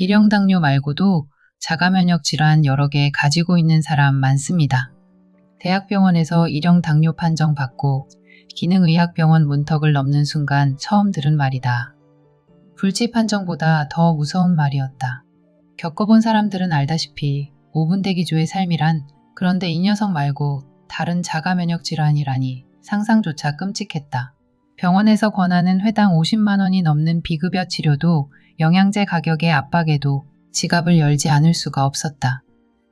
일형 당뇨 말고도 자가면역 질환 여러 개 가지고 있는 사람 많습니다. 대학병원에서 일형 당뇨 판정 받고 기능의학병원 문턱을 넘는 순간 처음 들은 말이다. 불치 판정보다 더 무서운 말이었다. 겪어본 사람들은 알다시피 5분 대기조의 삶이란, 그런데 이 녀석 말고 다른 자가면역 질환이라니 상상조차 끔찍했다. 병원에서 권하는 회당 50만 원이 넘는 비급여 치료도 영양제 가격의 압박에도 지갑을 열지 않을 수가 없었다.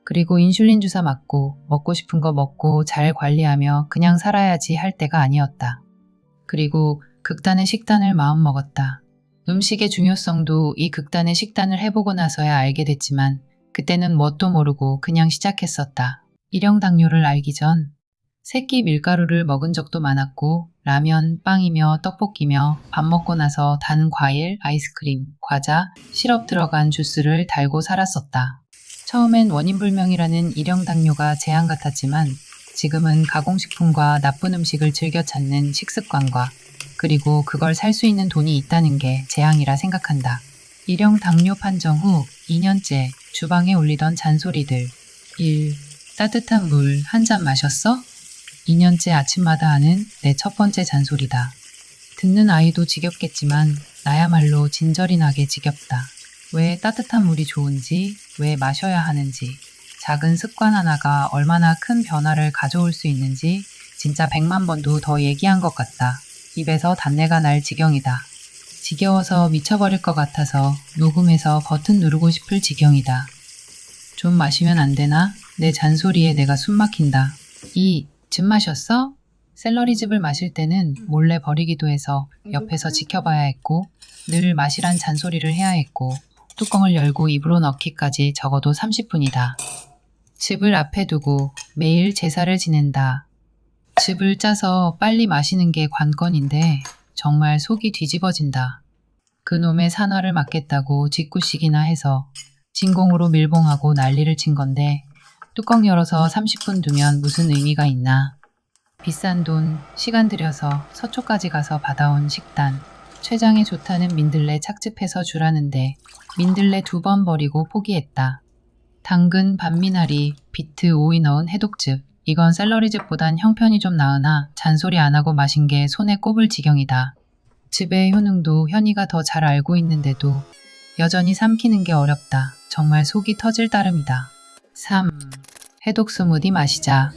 그리고 인슐린 주사 맞고 먹고 싶은 거 먹고 잘 관리하며 그냥 살아야지 할 때가 아니었다. 그리고 극단의 식단을 마음먹었다. 음식의 중요성도 이 극단의 식단을 해보고 나서야 알게 됐지만 그때는 뭣도 모르고 그냥 시작했었다. 일형 당뇨를 알기 전 새끼 밀가루를 먹은 적도 많았고 라면, 빵이며 떡볶이며 밥 먹고 나서 단 과일, 아이스크림, 과자, 시럽 들어간 주스를 달고 살았었다. 처음엔 원인불명이라는 일형 당뇨가 재앙 같았지만 지금은 가공식품과 나쁜 음식을 즐겨 찾는 식습관과 그리고 그걸 살 수 있는 돈이 있다는 게 재앙이라 생각한다. 일형 당뇨 판정 후 2년째 주방에 울리던 잔소리들. 1. 따뜻한 물 한 잔 마셨어? 2년째 아침마다 하는 내 첫 번째 잔소리다. 듣는 아이도 지겹겠지만 나야말로 진절이 나게 지겹다. 왜 따뜻한 물이 좋은지, 왜 마셔야 하는지, 작은 습관 하나가 얼마나 큰 변화를 가져올 수 있는지 진짜 100만 번도 더 얘기한 것 같다. 입에서 단내가 날 지경이다. 지겨워서 미쳐버릴 것 같아서 녹음해서 버튼 누르고 싶을 지경이다. 좀 마시면 안 되나? 내 잔소리에 내가 숨 막힌다. 2. 즙 마셨어? 샐러리즙을 마실 때는 몰래 버리기도 해서 옆에서 지켜봐야 했고 늘 마시란 잔소리를 해야 했고 뚜껑을 열고 입으로 넣기까지 적어도 30분이다. 즙을 앞에 두고 매일 제사를 지낸다. 즙을 짜서 빨리 마시는 게 관건인데 정말 속이 뒤집어진다. 그놈의 산화를 막겠다고 짓궂이기나 해서 진공으로 밀봉하고 난리를 친 건데 뚜껑 열어서 30분 두면 무슨 의미가 있나. 비싼 돈, 시간 들여서 서초까지 가서 받아온 식단, 췌장에 좋다는 민들레 착즙해서 주라는데 민들레 2번 버리고 포기했다. 당근, 반미나리, 비트, 오이 넣은 해독즙. 이건 샐러리즙보단 형편이 좀 나으나 잔소리 안 하고 마신 게 손에 꼽을 지경이다. 즙의 효능도 현이가 더 잘 알고 있는데도 여전히 삼키는 게 어렵다. 정말 속이 터질 따름이다. 3. 해독 스무디 마시자.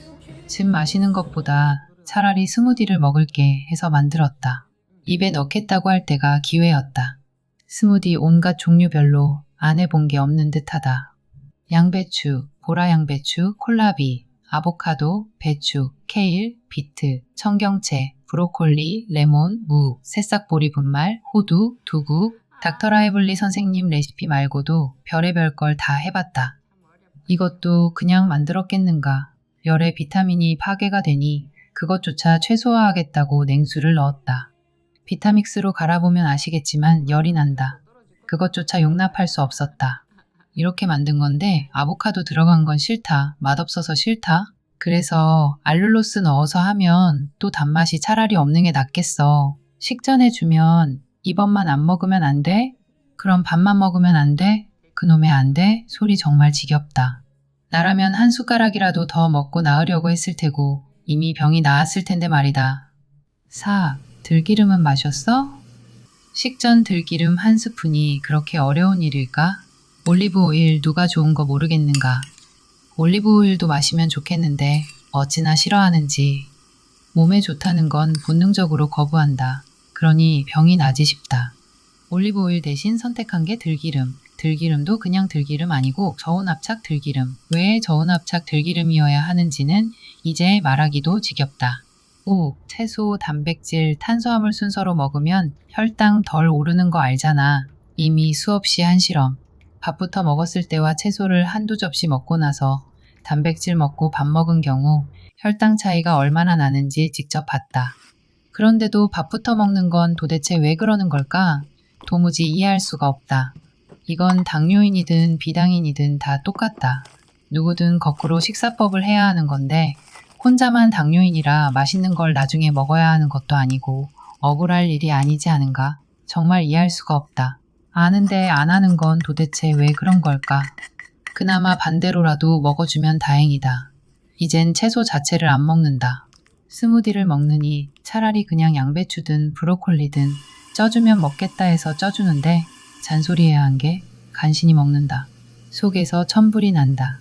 즙 마시는 것보다 차라리 스무디를 먹을게 해서 만들었다. 입에 넣겠다고 할 때가 기회였다. 스무디 온갖 종류별로 안 해본 게 없는 듯하다. 양배추, 보라 양배추, 콜라비, 아보카도, 배추, 케일, 비트, 청경채, 브로콜리, 레몬, 무, 새싹보리 분말, 호두, 두부, 닥터라이블리 선생님 레시피 말고도 별의별 걸 다 해봤다. 이것도 그냥 만들었겠는가. 열에 비타민이 파괴가 되니 그것조차 최소화하겠다고 냉수를 넣었다. 비타믹스로 갈아보면 아시겠지만 열이 난다. 그것조차 용납할 수 없었다. 이렇게 만든 건데 아보카도 들어간 건 싫다. 맛없어서 싫다. 그래서 알룰로스 넣어서 하면 또 단맛이 차라리 없는 게 낫겠어. 식전에 주면 이번만 안 먹으면 안 돼? 그럼 밥만 먹으면 안 돼? 그놈의 안 돼? 소리 정말 지겹다. 나라면 한 숟가락이라도 더 먹고 나으려고 했을 테고 이미 병이 나았을 텐데 말이다. 4. 들기름은 마셨어? 식전 들기름 한 스푼이 그렇게 어려운 일일까? 올리브 오일 누가 좋은 거 모르겠는가? 올리브 오일도 마시면 좋겠는데 어찌나 싫어하는지. 몸에 좋다는 건 본능적으로 거부한다. 그러니 병이 나지 싶다. 올리브 오일 대신 선택한 게 들기름. 들기름도 그냥 들기름 아니고 저온압착 들기름. 왜 저온압착 들기름이어야 하는지는 이제 말하기도 지겹다. 5. 채소, 단백질, 탄수화물 순서로 먹으면 혈당 덜 오르는 거 알잖아. 이미 수없이 한 실험. 밥부터 먹었을 때와 채소를 한두 접시 먹고 나서 단백질 먹고 밥 먹은 경우 혈당 차이가 얼마나 나는지 직접 봤다. 그런데도 밥부터 먹는 건 도대체 왜 그러는 걸까? 도무지 이해할 수가 없다. 이건 당뇨인이든 비당인이든 다 똑같다. 누구든 거꾸로 식사법을 해야 하는 건데 혼자만 당뇨인이라 맛있는 걸 나중에 먹어야 하는 것도 아니고 억울할 일이 아니지 않은가? 정말 이해할 수가 없다. 아는데 안 하는 건 도대체 왜 그런 걸까? 그나마 반대로라도 먹어주면 다행이다. 이젠 채소 자체를 안 먹는다. 스무디를 먹느니 차라리 그냥 양배추든 브로콜리든 쪄주면 먹겠다 해서 쪄주는데 잔소리해야 한 게 간신히 먹는다. 속에서 천불이 난다.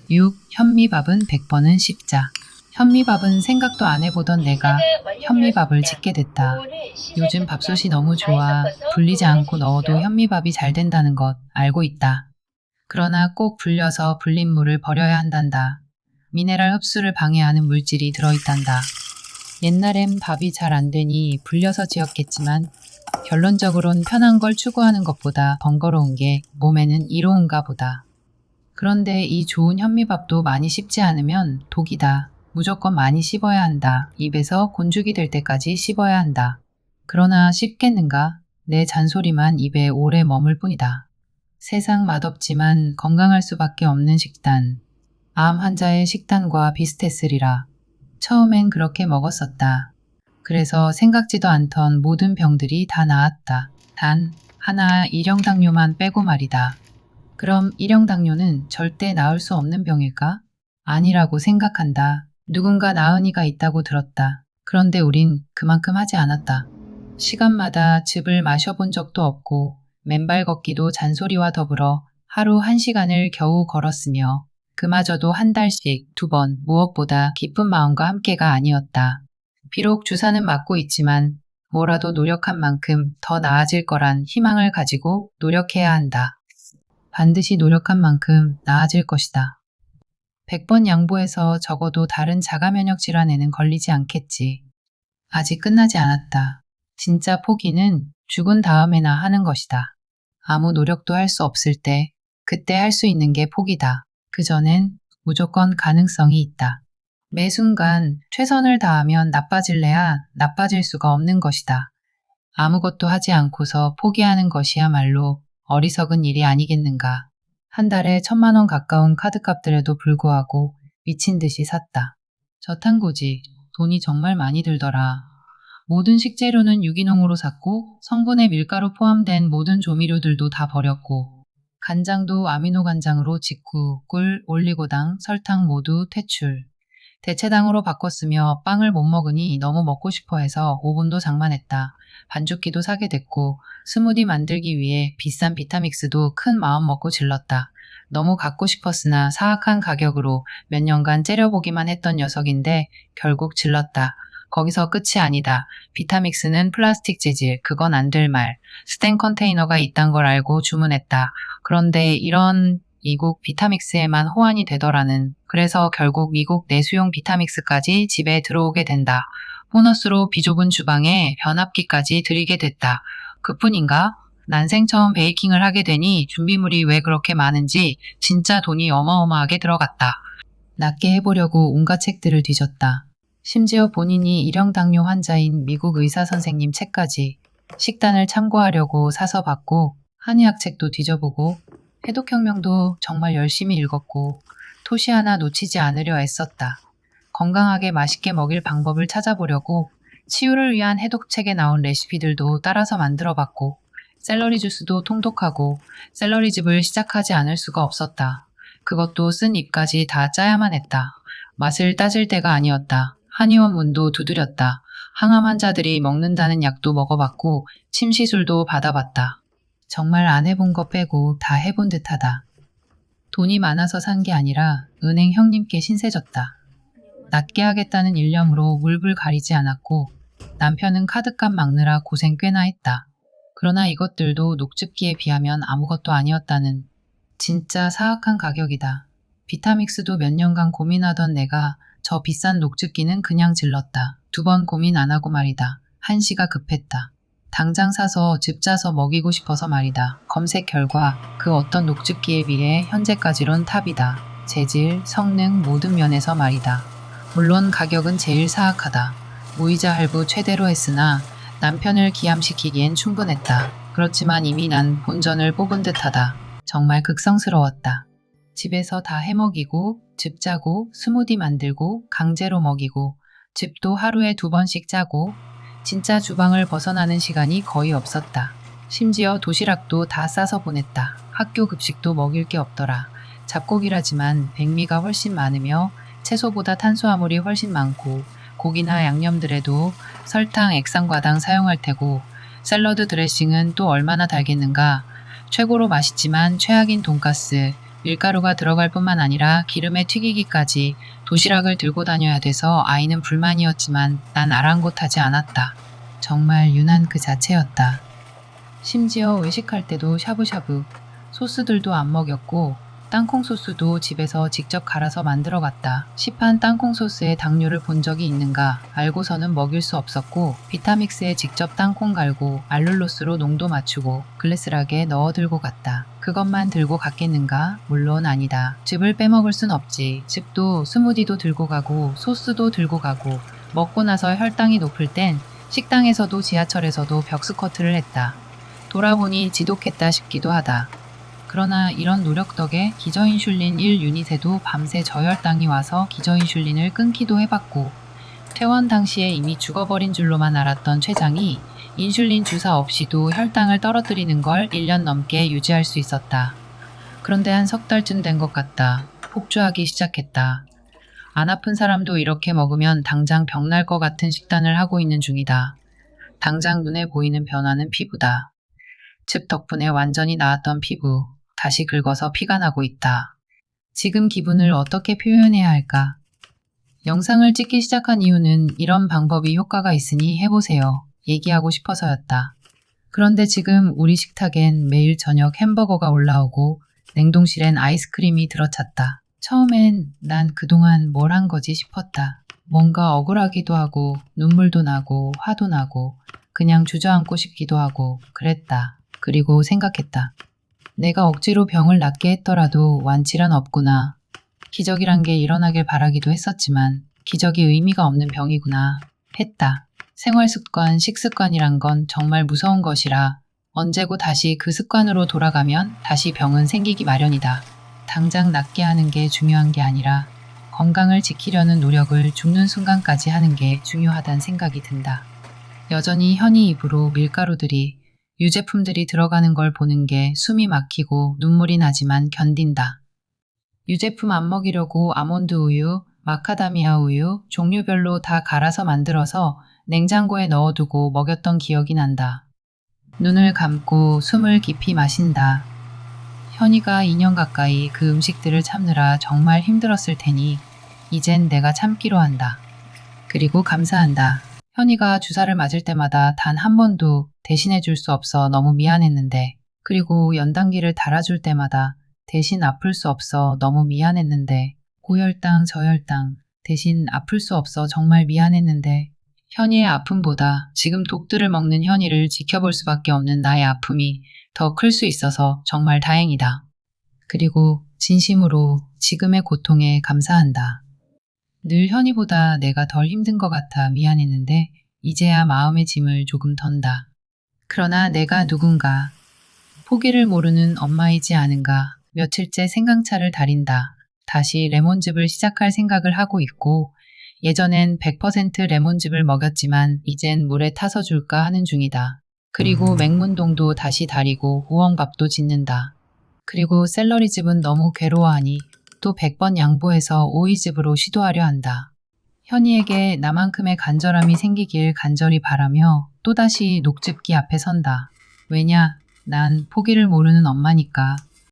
6. 현미밥은 100번은 씹자. 현미밥은 생각도 안 해보던 내가 현미밥을 짓게 됐다. 요즘 밥솥이 너무 좋아 불리지 않고 넣어도 현미밥이 잘 된다는 것 알고 있다. 그러나 꼭 불려서 불린 물을 버려야 한단다. 미네랄 흡수를 방해하는 물질이 들어있단다. 옛날엔 밥이 잘 안 되니 불려서 지었겠지만 결론적으론 편한 걸 추구하는 것보다 번거로운 게 몸에는 이로운가 보다. 그런데 이 좋은 현미밥도 많이 씹지 않으면 독이다. 무조건 많이 씹어야 한다. 입에서 곤죽이 될 때까지 씹어야 한다. 그러나 씹겠는가? 내 잔소리만 입에 오래 머물 뿐이다. 세상 맛없지만 건강할 수밖에 없는 식단. 암 환자의 식단과 비슷했으리라. 처음엔 그렇게 먹었었다. 그래서 생각지도 않던 모든 병들이 다 나았다. 단 하나 일형당뇨만 빼고 말이다. 그럼 일형당뇨는 절대 나을 수 없는 병일까? 아니라고 생각한다. 누군가 나은 이가 있다고 들었다. 그런데 우린 그만큼 하지 않았다. 시간마다 즙을 마셔본 적도 없고 맨발 걷기도 잔소리와 더불어 하루 1시간을 겨우 걸었으며 그마저도 한 달씩 2번 무엇보다 기쁜 마음과 함께가 아니었다. 비록 주사는 맞고 있지만 뭐라도 노력한 만큼 더 나아질 거란 희망을 가지고 노력해야 한다. 반드시 노력한 만큼 나아질 것이다. 100번 양보해서 적어도 다른 자가면역 질환에는 걸리지 않겠지. 아직 끝나지 않았다. 진짜 포기는 죽은 다음에나 하는 것이다. 아무 노력도 할 수 없을 때, 그때 할 수 있는 게 포기다. 그전엔 무조건 가능성이 있다. 매 순간 최선을 다하면 나빠질래야 나빠질 수가 없는 것이다. 아무것도 하지 않고서 포기하는 것이야말로 어리석은 일이 아니겠는가. 한 달에 1,000만 원 가까운 카드값들에도 불구하고 미친 듯이 샀다. 저탄고지, 돈이 정말 많이 들더라. 모든 식재료는 유기농으로 샀고 성분에 밀가루 포함된 모든 조미료들도 다 버렸고 간장도 아미노 간장으로 직후, 꿀, 올리고당, 설탕 모두 퇴출. 대체당으로 바꿨으며 빵을 못 먹으니 너무 먹고 싶어 해서 오븐도 장만했다. 반죽기도 사게 됐고 스무디 만들기 위해 비싼 비타믹스도 큰 마음 먹고 질렀다. 너무 갖고 싶었으나 사악한 가격으로 몇 년간 째려보기만 했던 녀석인데 결국 질렀다. 거기서 끝이 아니다. 비타믹스는 플라스틱 재질, 그건 안 될 말. 스텐 컨테이너가 있단 걸 알고 주문했다. 그런데 이런 미국 비타믹스에만 호환이 되더라는. 그래서 결국 미국 내수용 비타믹스까지 집에 들어오게 된다. 보너스로 비좁은 주방에 변압기까지 들이게 됐다. 그뿐인가? 난생 처음 베이킹을 하게 되니 준비물이 왜 그렇게 많은지 진짜 돈이 어마어마하게 들어갔다. 낫게 해보려고 온갖 책들을 뒤졌다. 심지어 본인이 일형당뇨 환자인 미국 의사 선생님 책까지 식단을 참고하려고 사서 봤고 한의학 책도 뒤져보고 해독혁명도 정말 열심히 읽었고 토시 하나 놓치지 않으려 애썼다. 건강하게 맛있게 먹일 방법을 찾아보려고 치유를 위한 해독책에 나온 레시피들도 따라서 만들어봤고 샐러리 주스도 통독하고 샐러리즙을 시작하지 않을 수가 없었다. 그것도 쓴 잎까지 다 짜야만 했다. 맛을 따질 때가 아니었다. 한의원 문도 두드렸다. 항암 환자들이 먹는다는 약도 먹어봤고 침시술도 받아봤다. 정말 안 해본 거 빼고 다 해본 듯하다. 돈이 많아서 산 게 아니라 은행 형님께 신세졌다. 낫게 하겠다는 일념으로 물불 가리지 않았고 남편은 카드값 막느라 고생 꽤나 했다. 그러나 이것들도 녹즙기에 비하면 아무것도 아니었다는. 진짜 사악한 가격이다. 비타믹스도 몇 년간 고민하던 내가 저 비싼 녹즙기는 그냥 질렀다. 2번 고민 안 하고 말이다. 한시가 급했다. 당장 사서 즙 짜서 먹이고 싶어서 말이다. 검색 결과 그 어떤 녹즙기에 비해 현재까지론 탑이다. 재질, 성능 모든 면에서 말이다. 물론 가격은 제일 사악하다. 무이자 할부 최대로 했으나 남편을 기함시키기엔 충분했다. 그렇지만 이미 난 본전을 뽑은 듯하다. 정말 극성스러웠다. 집에서 다 해먹이고 즙 짜고 스무디 만들고 강제로 먹이고 즙도 하루에 2번씩 짜고 진짜 주방을 벗어나는 시간이 거의 없었다. 심지어 도시락도 다 싸서 보냈다. 학교 급식도 먹일 게 없더라. 잡곡이라지만 백미가 훨씬 많으며 채소보다 탄수화물이 훨씬 많고 고기나 양념들에도 설탕, 액상과당 사용할 테고 샐러드 드레싱은 또 얼마나 달겠는가. 최고로 맛있지만 최악인 돈가스, 밀가루가 들어갈 뿐만 아니라 기름에 튀기기까지 도시락을 들고 다녀야 돼서 아이는 불만이었지만 난 아랑곳하지 않았다. 정말 유난 그 자체였다. 심지어 외식할 때도 샤브샤브, 소스들도 안 먹였고 땅콩 소스도 집에서 직접 갈아서 만들어 갔다. 시판 땅콩 소스에 당류를 본 적이 있는가 알고서는 먹일 수 없었고 비타믹스에 직접 땅콩 갈고 알룰로스로 농도 맞추고 글래스락에 넣어 들고 갔다. 그것만 들고 갔겠는가? 물론 아니다. 즙을 빼먹을 순 없지. 즙도 스무디도 들고 가고 소스도 들고 가고 먹고 나서 혈당이 높을 땐 식당에서도 지하철에서도 벽스쿼트를 했다. 돌아보니 지독했다 싶기도 하다. 그러나 이런 노력 덕에 기저인슐린 1유닛에도 밤새 저혈당이 와서 기저인슐린을 끊기도 해봤고 퇴원 당시에 이미 죽어버린 줄로만 알았던 췌장이 인슐린 주사 없이도 혈당을 떨어뜨리는 걸 1년 넘게 유지할 수 있었다. 그런데 한 석 달쯤 된 것 같다. 폭주하기 시작했다. 안 아픈 사람도 이렇게 먹으면 당장 병날 것 같은 식단을 하고 있는 중이다. 당장 눈에 보이는 변화는 피부다. 즙 덕분에 완전히 나았던 피부. 다시 긁어서 피가 나고 있다. 지금 기분을 어떻게 표현해야 할까? 영상을 찍기 시작한 이유는 이런 방법이 효과가 있으니 해보세요. 얘기하고 싶어서였다. 그런데 지금 우리 식탁엔 매일 저녁 햄버거가 올라오고 냉동실엔 아이스크림이 들어찼다. 처음엔 난 그동안 뭘 한 거지 싶었다. 뭔가 억울하기도 하고 눈물도 나고 화도 나고 그냥 주저앉고 싶기도 하고 그랬다. 그리고 생각했다. 내가 억지로 병을 낫게 했더라도 완치란 없구나. 기적이란 게 일어나길 바라기도 했었지만 기적이 의미가 없는 병이구나 했다. 생활습관, 식습관이란 건 정말 무서운 것이라 언제고 다시 그 습관으로 돌아가면 다시 병은 생기기 마련이다. 당장 낫게 하는 게 중요한 게 아니라 건강을 지키려는 노력을 죽는 순간까지 하는 게 중요하단 생각이 든다. 여전히 현이 입으로 밀가루들이 유제품들이 들어가는 걸 보는 게 숨이 막히고 눈물이 나지만 견딘다. 유제품 안 먹이려고 아몬드 우유, 마카다미아 우유, 종류별로 다 갈아서 만들어서 냉장고에 넣어두고 먹였던 기억이 난다. 눈을 감고 숨을 깊이 마신다. 현이가 2년 가까이 그 음식들을 참느라 정말 힘들었을 테니 이젠 내가 참기로 한다. 그리고 감사한다. 현이가 주사를 맞을 때마다 단 한 번도 대신해 줄 수 없어 너무 미안했는데, 그리고 연단기를 달아줄 때마다 대신 아플 수 없어 너무 미안했는데, 고혈당, 저혈당 대신 아플 수 없어 정말 미안했는데, 현이의 아픔보다 지금 독들을 먹는 현이를 지켜볼 수밖에 없는 나의 아픔이 더 클 수 있어서 정말 다행이다. 그리고 진심으로 지금의 고통에 감사한다. 늘 현이보다 내가 덜 힘든 것 같아 미안했는데 이제야 마음의 짐을 조금 던다. 그러나 내가 누군가, 포기를 모르는 엄마이지 않은가. 며칠째 생강차를 달인다. 다시 레몬즙을 시작할 생각을 하고 있고 예전엔 100% 레몬즙을 먹였지만 이젠 물에 타서 줄까 하는 중이다. 그리고 맹문동도 다시 달이고 우엉밥도 짓는다. 그리고 샐러리즙은 너무 괴로워하니 또 100번 양보해서 오이즙으로 시도하려 한다. 현이에게 나만큼의 간절함이 생기길 간절히 바라며 또다시 녹즙기 앞에 선다. 왜냐? 난 포기를 모르는 엄마니까.